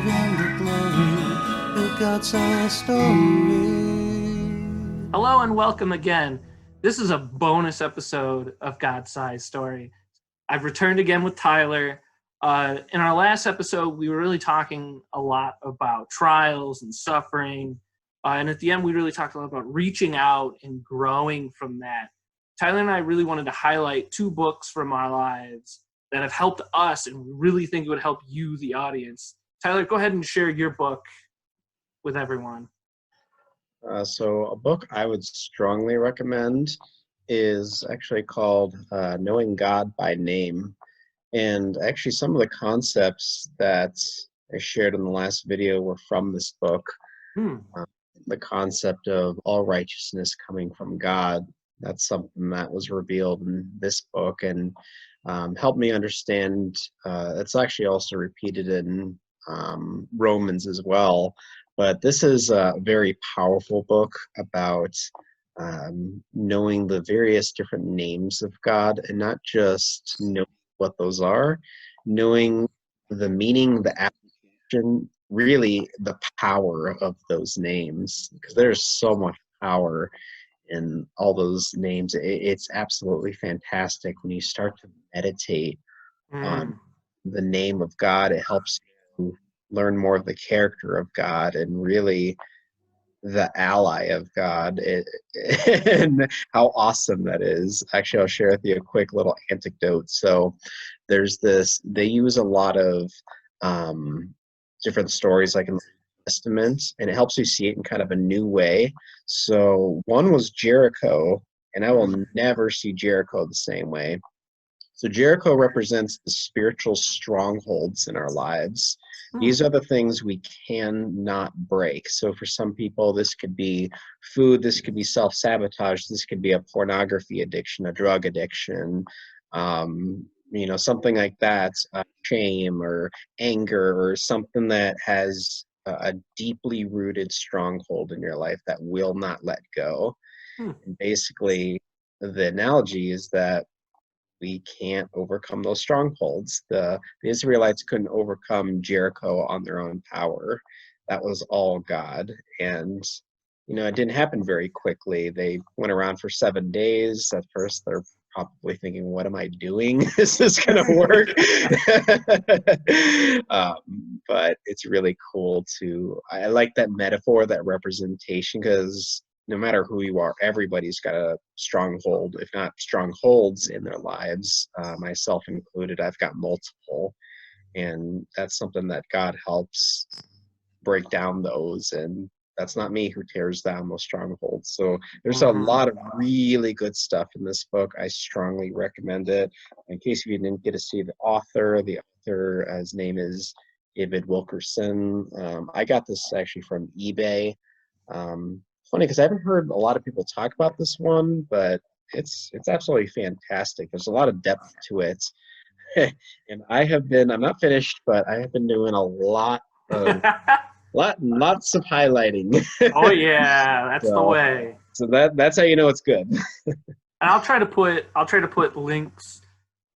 live in the glory of God's high story. Hello and welcome again. This is a bonus episode of God's Size Story. I've returned again with Tyler. In our last episode, we were really talking a lot about trials and suffering. And at the end, we really talked a lot about reaching out and growing from that. Tyler and I really wanted to highlight two books from our lives that have helped us and we really think it would help you, the audience. Tyler, go ahead and share your book with everyone. So a book I would strongly recommend is actually called Knowing God by Name. And actually some of the concepts that I shared in the last video were from this book. The concept of all righteousness coming from God, that's something that was revealed in this book and helped me understand. It's actually also repeated in Romans as well. But this is a very powerful book about knowing the various different names of God, and not just knowing what those are, knowing the meaning, the application, really the power of those names, because there's so much power in all those names. It's absolutely fantastic when you start to meditate on the name of God. It helps you learn more of the character of God and really the ally of God and how awesome that is. Actually, I'll share with you a quick little anecdote. So there's this, they use a lot of different stories like in the Testament, and it helps you see it in kind of a new way. So one was Jericho, and I will never see Jericho the same way. So Jericho represents the spiritual strongholds in our lives. These are the things we cannot break. So for some people, this could be food, this could be self-sabotage, this could be a pornography addiction, a drug addiction, something like that, shame or anger or something that has a deeply rooted stronghold in your life that will not let go. And basically, the analogy is that we can't overcome those strongholds. The Israelites couldn't overcome Jericho on their own power. That was all God. And, it didn't happen very quickly. They went around for 7 days. At first, they're probably thinking, what am I doing? Is this going to work? But it's really cool I like that metaphor, that representation, because no matter who you are, everybody's got a stronghold, if not strongholds in their lives, myself included. I've got multiple, and that's something that God helps break down those, and that's not me who tears down those strongholds. So there's a lot of really good stuff in this book. I strongly recommend it. In case you didn't get to see the author, his name is David Wilkerson. I got this actually from eBay. Funny because I haven't heard a lot of people talk about this one, but it's absolutely fantastic. There's a lot of depth to it. And I'm not finished, but I have been doing a lots of highlighting. Oh yeah, that's the way. So that's how you know it's good. And I'll try to put links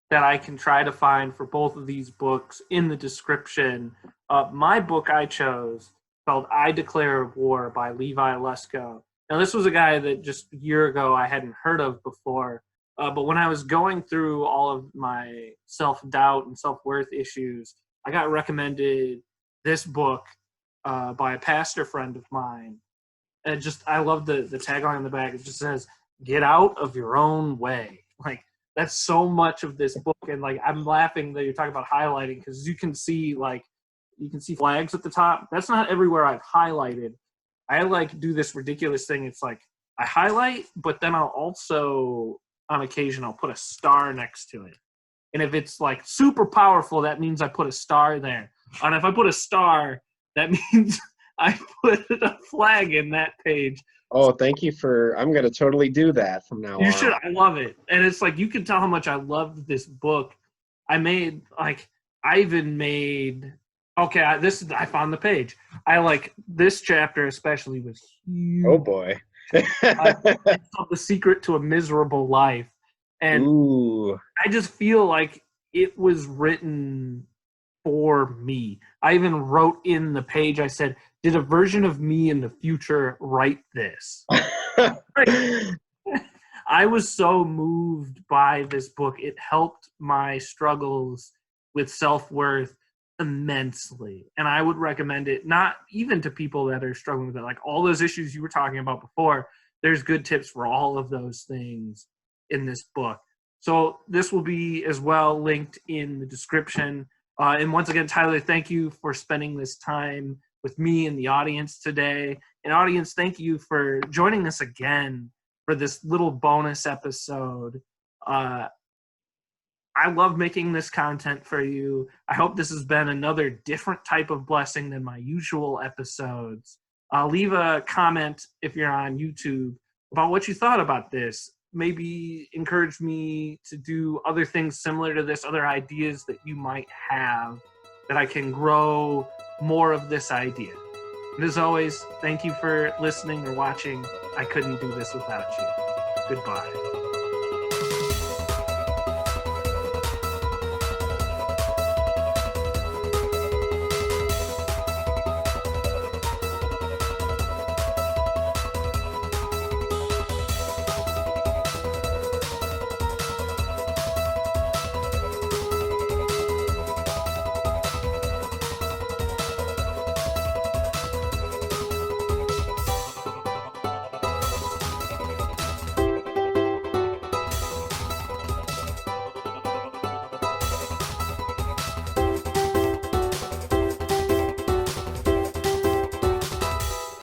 that I can try to find for both of these books in the description. My book I chose called I Declare War by Levi Lusko. Now, this was a guy that just a year ago I hadn't heard of before, but when I was going through all of my self-doubt and self-worth issues, I got recommended this book by a pastor friend of mine. And I love the tagline on the back. It just says, "Get out of your own way." Like, that's so much of this book. And, I'm laughing that you're talking about highlighting, because you can see flags at the top. That's not everywhere I've highlighted. I do this ridiculous thing. It's I highlight, but then I'll also, on occasion, I'll put a star next to it. And if it's super powerful, that means I put a star there. And if I put a star, that means I put a flag in that page. Oh, thank you I'm going to totally do that from now on. You should. I love it. And it's you can tell how much I loved this book. I found the page. This chapter especially was huge. Oh boy. It's called The Secret to a Miserable Life. And I just feel like it was written for me. I even wrote in the page, I said, did a version of me in the future write this? I was so moved by this book. It helped my struggles with self-worth immensely. And I would recommend it, not even to people that are struggling with it, like all those issues you were talking about before. There's good tips for all of those things in this book. So this will be as well linked in the description. And once again, Tyler, thank you for spending this time with me and the audience today. And audience, thank you for joining us again for this little bonus episode. I love making this content for you. I hope this has been another different type of blessing than my usual episodes. Leave a comment if you're on YouTube about what you thought about this. Maybe encourage me to do other things similar to this, other ideas that you might have that I can grow more of this idea. And as always, thank you for listening or watching. I couldn't do this without you. Goodbye.